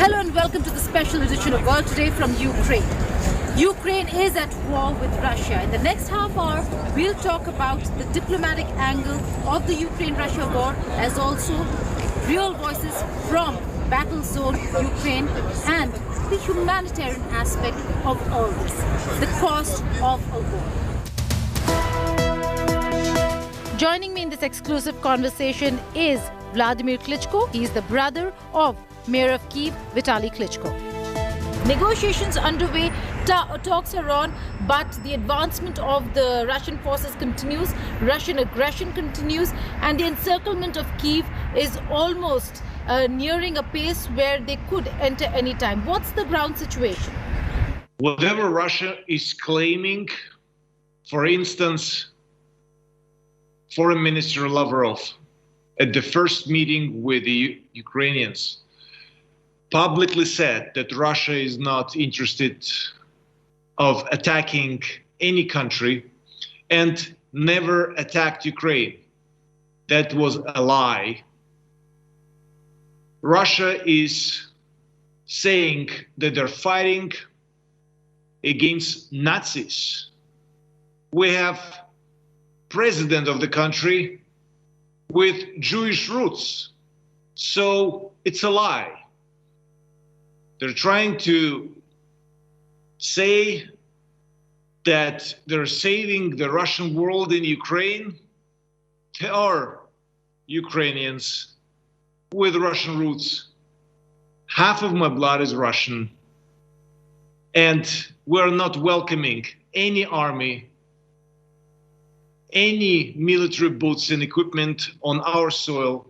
Hello and welcome to the special edition of World Today from Ukraine. Ukraine is at war with Russia. In the next half hour, we'll talk about the diplomatic angle of the Ukraine-Russia war, as also real voices from battle zone Ukraine and the humanitarian aspect of all this, the cost of a war. Joining me in this exclusive conversation is Vladimir Klitschko. He is the brother of Mayor of Kyiv, Vitaly Klitschko. Negotiations underway, talks are on, but the advancement of the Russian forces continues, Russian aggression continues, and the encirclement of Kyiv is almost nearing a pace where they could enter any time. What's the ground situation? Whatever Russia is claiming, for instance, Foreign Minister Lavrov at the first meeting with the Ukrainians publicly said that Russia is not interested of attacking any country and never attacked Ukraine. That was a lie. Russia is saying that they're fighting against Nazis. We have president of the country with Jewish roots. So it's a lie. They're trying to say that they're saving the Russian world in Ukraine. They are Ukrainians with Russian roots. Half of my blood is Russian. And we're not welcoming any army, any military boots and equipment on our soil.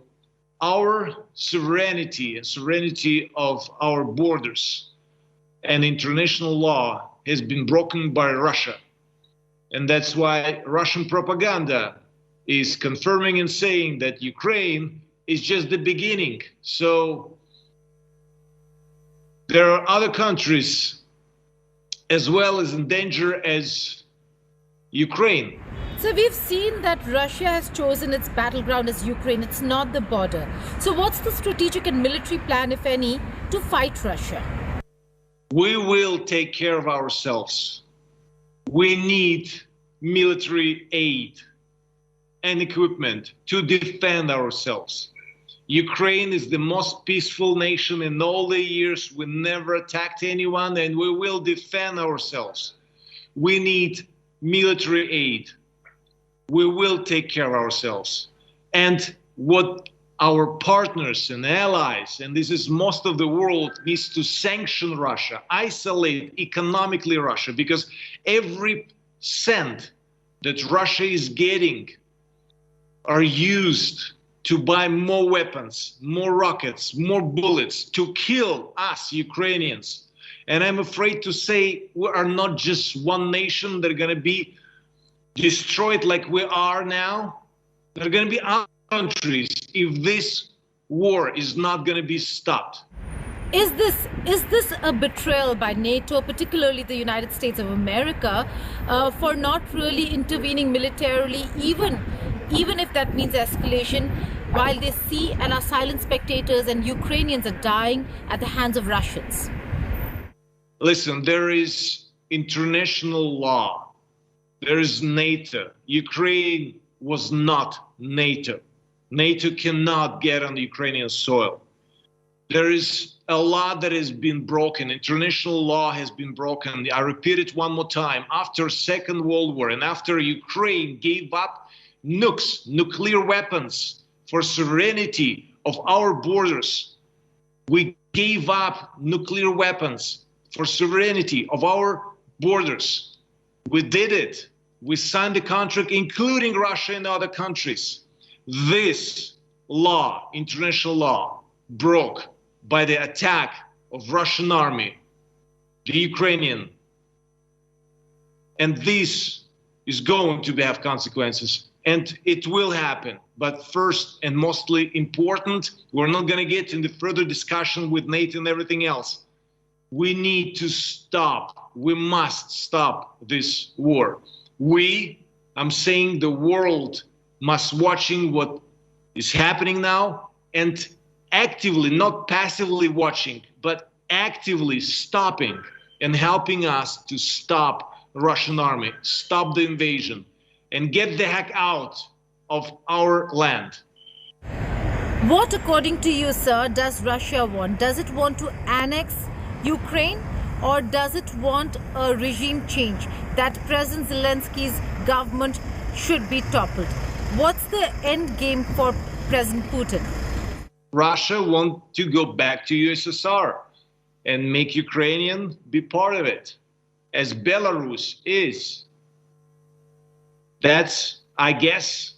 Our sovereignty and sovereignty of our borders and international law has been broken by Russia. And that's why Russian propaganda is confirming and saying that Ukraine is just the beginning. So there are other countries as well as in danger as Ukraine. So we've seen that Russia has chosen its battleground as Ukraine. It's not the border. So what's the strategic and military plan, if any, to fight Russia? We will take care of ourselves. We need military aid and equipment to defend ourselves. Ukraine is the most peaceful nation in all the years. We never attacked anyone, and we will defend ourselves. We need military aid. We will take care of ourselves. And what our partners and allies, and this is most of the world, needs to sanction Russia, isolate economically Russia, because every cent that Russia is getting are used to buy more weapons, more rockets, more bullets to kill us Ukrainians. And I'm afraid to say we are not just one nation that are going to be destroyed like we are now. There are going to be other countries if this war is not going to be stopped. Is this a betrayal by NATO, particularly the United States of America, for not really intervening militarily, even if that means escalation, while they see and are silent spectators and Ukrainians are dying at the hands of Russians? Listen, there is international law. There is NATO. Ukraine was not NATO. NATO cannot get on the Ukrainian soil. There is a law that has been broken. International law has been broken. I repeat it one more time. After Second World War and after Ukraine gave up nukes, nuclear weapons, for sovereignty of our borders, we gave up nuclear weapons for sovereignty of our borders. We did it. We signed the contract, including Russia and other countries. This law, international law, broke by the attack of Russian army, the Ukrainian. And this is going to have consequences, and it will happen. But first and mostly important, we're not going to get into further discussion with NATO and everything else. We need to stop. We must stop this war. I'm saying the world must watching what is happening now and actively, not passively watching, but actively stopping and helping us to stop Russian army, stop the invasion, and get the heck out of our land. What, according to you, sir, does Russia want? Does it want to annex Ukraine, or does it want a regime change, that President Zelensky's government should be toppled? What's the end game for President Putin? Russia wants to go back to USSR and make Ukrainian be part of it, as Belarus is. I guess,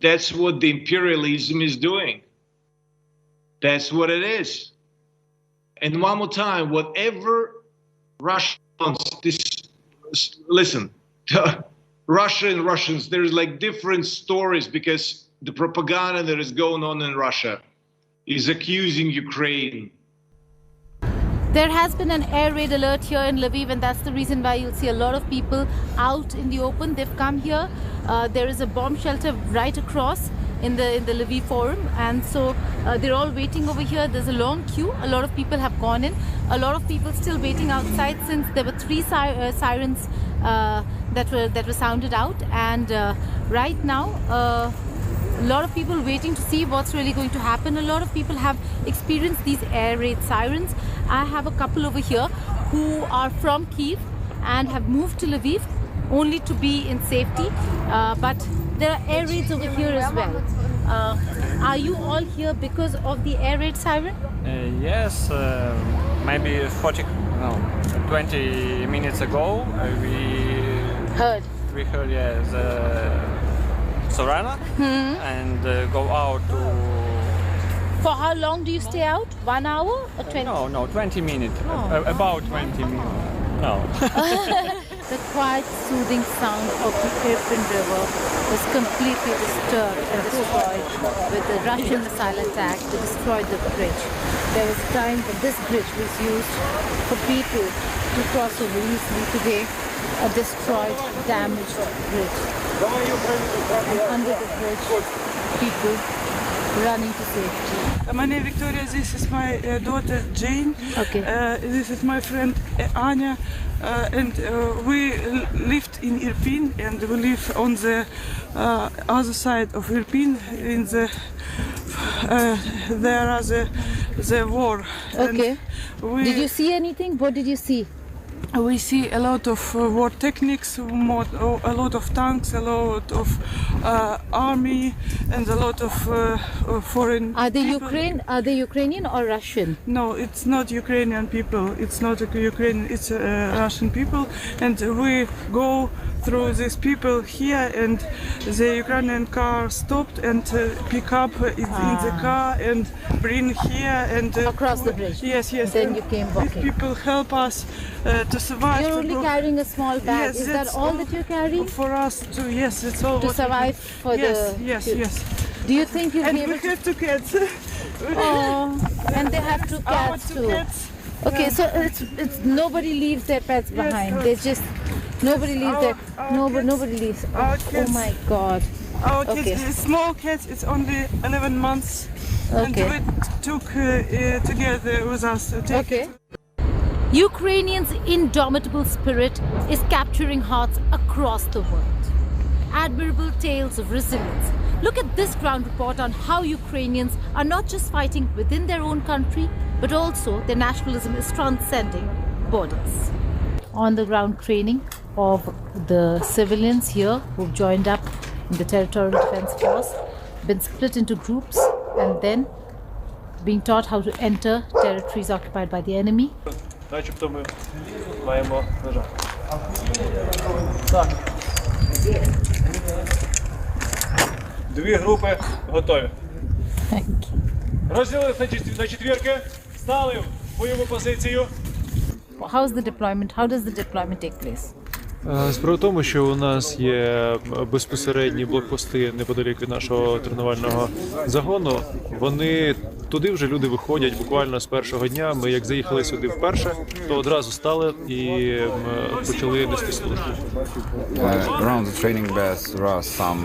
that's what the imperialism is doing. That's what it is. And one more time, whatever Russia wants, listen, Russia and Russians, there's like different stories, because the propaganda that is going on in Russia is accusing Ukraine. There has been an air raid alert here in Lviv, and that's the reason why you'll see a lot of people out in the open. They've come here. There is a bomb shelter right across in the Lviv forum, and so they're all waiting over here. There's a long queue. A lot of people have gone in. A lot of people still waiting outside, since there were 3 sirens that were sounded out, and right now a lot of people waiting to see what's really going to happen. A lot of people have experienced these air raid sirens. I have a couple over here who are from Kyiv and have moved to Lviv only to be in safety, but there are air raids over here as well. Are you all here because of the air raid siren? Yes, maybe 20 minutes ago we heard yes, Sorana, and go out to... For how long do you stay out? 1 hour or 20? No, 20 minutes. About 20 minutes. No. The quiet, soothing sound of the Irpin River was completely disturbed and destroyed with the Russian missile attack that destroyed the bridge. There was a time when this bridge was used for people to cross over easily. Today, a destroyed, damaged bridge. And under the bridge, people running to safety. My name is Victoria. This is my daughter Jane. Okay. This is my friend Anya, and we lived in Irpin, and we live on the other side of Irpin. In the there are the war. Okay. Did you see anything? What did you see? We see a lot of war techniques, a lot of tanks, a lot of army, and a lot of foreign. Are they Ukrainian or Russian? No, it's not Ukrainian people. It's not Ukrainian. It's Russian people, and we go through these people here, and the Ukrainian car stopped and pick up in the car and bring here and across the bridge. Yes. Then you came walking. These people help us to survive. You're only carrying a small bag. Yes, is that all that you're carrying? For us to, yes, it's all. To survive for Yes. Do you think you'll be able we have 2 cats. Oh, and they have 2 cats too. Okay, so it's nobody leaves their pets behind. Yes, They just nobody leaves nobody leaves. Oh my God. Our kids, small cats. It's only 11 months. Okay. And we took together with us. Okay. Ukrainians' indomitable spirit is capturing hearts across the world. Admirable tales of resilience. Look at this ground report on how Ukrainians are not just fighting within their own country, but also their nationalism is transcending borders. On the ground training of the civilians here who've joined up in the Territorial Defense Force, been split into groups, and then being taught how to enter territories occupied by the enemy. Начебто ми маємо ножа. Так. 2 групи готові. Розділились на четвірки, стали в бойову позицію. How's the deployment? How does the deployment take place? Справа в тому, що у нас є безпосередні блокпости неподалік від нашого тренувального загону. Вони туди вже люди виходять буквально з першого дня. Ми як заїхали сюди вперше, то одразу стали і почали нести службу. Around the training base there are some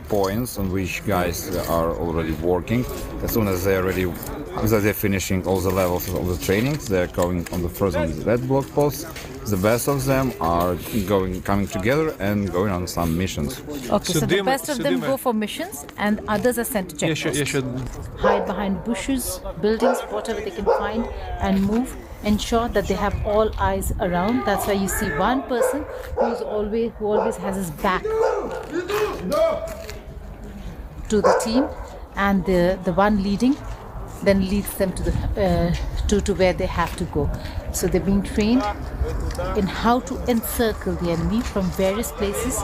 points on which guys are already working. As soon as they are ready After they're finishing all the levels of the trainings, they're going on the frozen red block posts. The best of them are coming together and going on some missions. Okay, so the best of them go for missions and others are sent to checkpoints. Hide behind bushes, buildings, whatever they can find and move. Ensure that they have all eyes around. That's why you see one person who always has his back to the team, and the one leading then leads them to the to where they have to go. So they're being trained in how to encircle the enemy from various places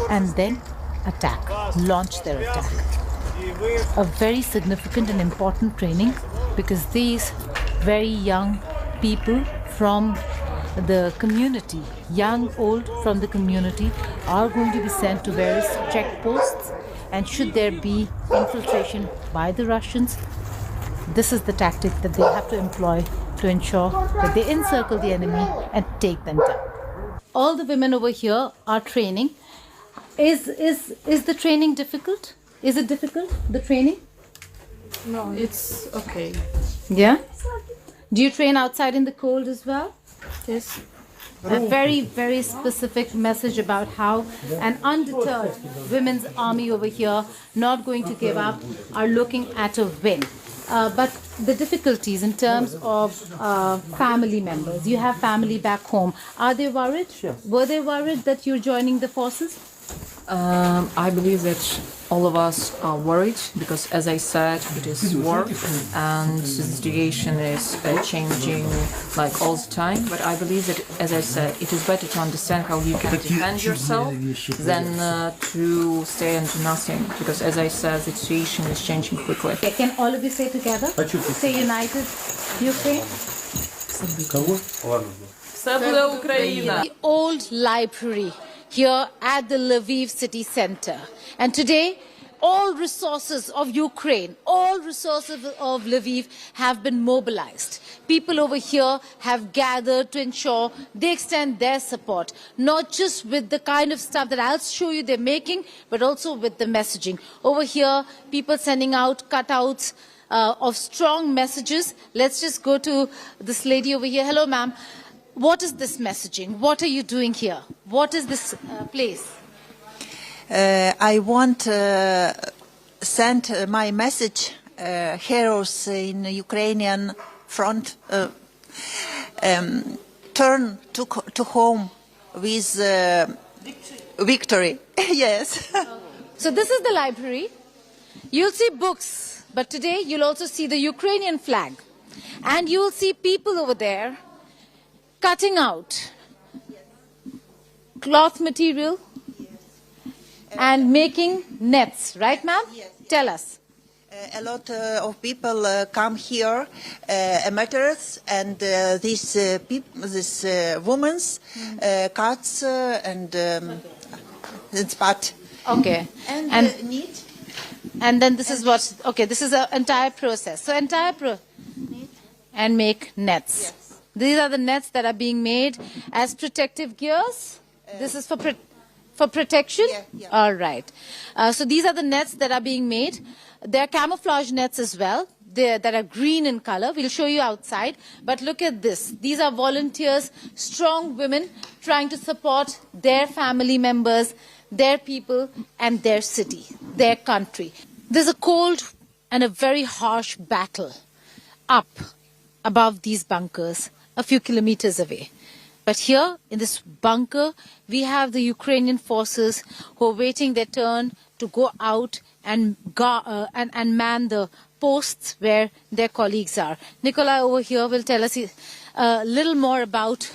and then attack, launch their attack. A very significant and important training, because these very young people from the community, young, old from the community, are going to be sent to various checkposts, and should there be infiltration by the Russians, this is the tactic that they have to employ to ensure that they encircle the enemy and take them down. All the women over here are training. Is the training difficult? Is it difficult, the training? No, it's okay. Yeah? Do you train outside in the cold as well? Yes. A very, very specific message about how an undeterred women's army over here, not going to give up, are looking at a win. But the difficulties in terms of family members, you have family back home. Are they worried? Sure. Were they worried that you're joining the forces? I believe that all of us are worried because, as I said, it is war and the situation is changing like all the time. But I believe that, as I said, it is better to understand how you can defend yourself than to stay and do nothing. Because, as I said, the situation is changing quickly. Okay, can all of you say together? Say united Ukraine. The old library here at the Lviv city center. And today, all resources of Ukraine, all resources of Lviv have been mobilized. People over here have gathered to ensure they extend their support, not just with the kind of stuff that I'll show you they're making, but also with the messaging. Over here, people sending out cutouts of strong messages. Let's just go to this lady over here. Hello, ma'am. What is this messaging? What are you doing here? What is this place? I want to send my message, heroes in Ukrainian front, turn to home with victory. Yes. So this is the library. You'll see books, but today you'll also see the Ukrainian flag. And you'll see people over there cutting out cloth material and making nets, right, ma'am? Yes. Tell us. A lot of people come here, amateurs, and these women cuts and spot. Okay. And knit. And then this is what. Okay, this is an entire process. So and make nets. Yes. These are the nets that are being made as protective gears. This is for protection? Yeah. All right. So these are the nets that are being made. They're camouflage nets as well. That are green in color. We'll show you outside. But look at this. These are volunteers, strong women trying to support their family members, their people, and their city, their country. There's a cold and a very harsh battle up above these bunkers, a few kilometers away. But here in this bunker, we have the Ukrainian forces who are waiting their turn to go out and man the posts where their colleagues are. Nikolai over here will tell us a little more about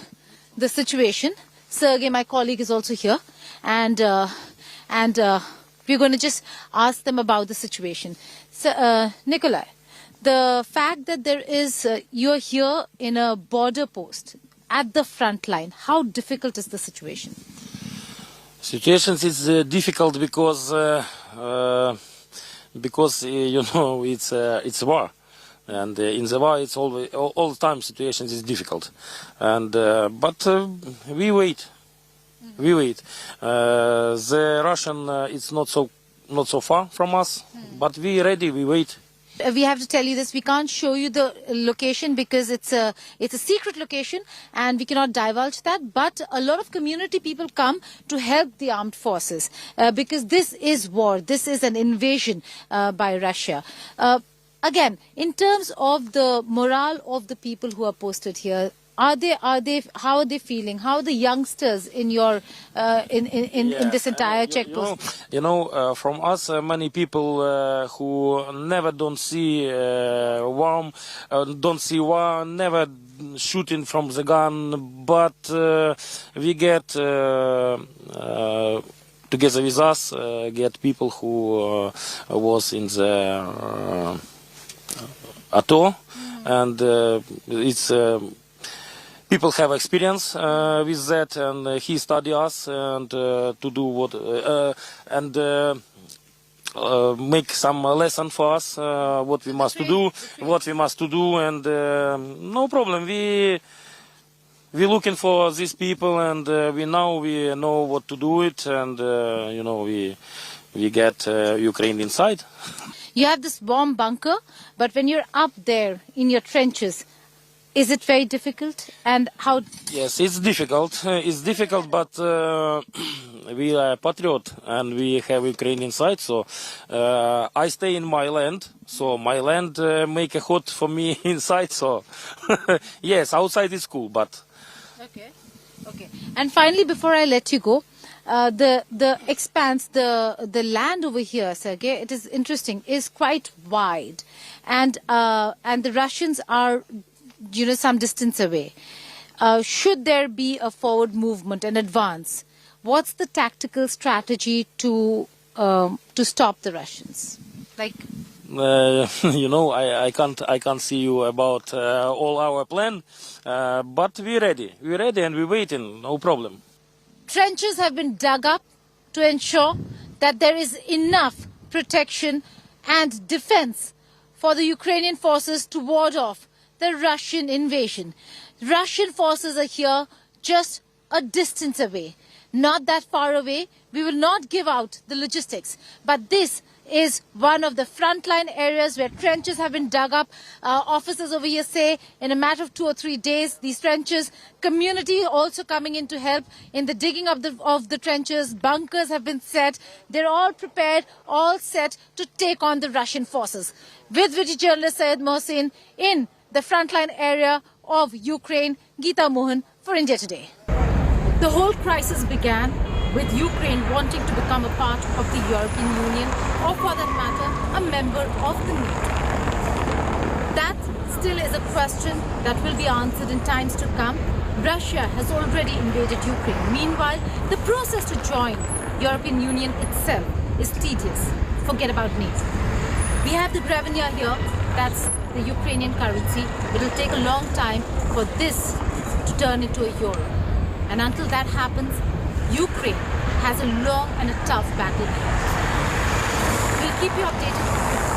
the situation. Sergey, my colleague, is also here. And we're going to just ask them about the situation. So, Nikolai, the fact that there is, you're here in a border post at the front line, how difficult is the situation? Situation is difficult because you know it's war, and in the war it's always all the time situation is difficult, and but we wait. We wait. The Russian it's not so far from us, but we ready. We wait. We have to tell you this, we can't show you the location because it's a secret location and we cannot divulge that, but a lot of community people come to help the armed forces because this is war, this is an invasion by Russia. Again, in terms of the morale of the people who are posted here, how are they feeling? How are the youngsters in your in this entire checkpoint? From us, many people who never don't see war, never shooting from the gun, but we get together with us, get people who was in the ATO, and it's. People have experience with that, and he study us and to do what and make some lesson for us what we must do, and no problem. We looking for these people, and we know what to do it, and we get Ukraine inside. You have this bomb bunker, but when you're up there in your trenches, is it very difficult? And how? Yes, it's difficult. It's difficult, but we are patriot and we have Ukraine inside. So I stay in my land. So my land make a hot for me inside. So yes, outside is cool, but okay. And finally, before I let you go, the expanse, the land over here, Sergey, it is interesting, is quite wide, and the Russians are, some distance away. Should there be a forward movement and advance, what's the tactical strategy to stop the Russians? Like, I can't see you about all our plan, but we're ready, and we're waiting. No problem. Trenches have been dug up to ensure that there is enough protection and defense for the Ukrainian forces to ward off the Russian invasion. Russian forces are here just a distance away, not that far away. We will not give out the logistics, but this is one of the frontline areas where trenches have been dug up. Officers over here say in a matter of 2 or 3 days, these trenches, community also coming in to help in the digging of the trenches. Bunkers have been set. They're all prepared, all set to take on the Russian forces. With British journalist Syed Mohsin in the frontline area of Ukraine, Geeta Mohan for India Today. The whole crisis began with Ukraine wanting to become a part of the European Union, or for that matter, a member of the NATO. That still is a question that will be answered in times to come. Russia has already invaded Ukraine. Meanwhile, the process to join European Union itself is tedious. Forget about NATO. We have the hryvnia here, that's the Ukrainian currency. It will take a long time for this to turn into a euro. And until that happens, Ukraine has a long and a tough battle. We'll keep you updated.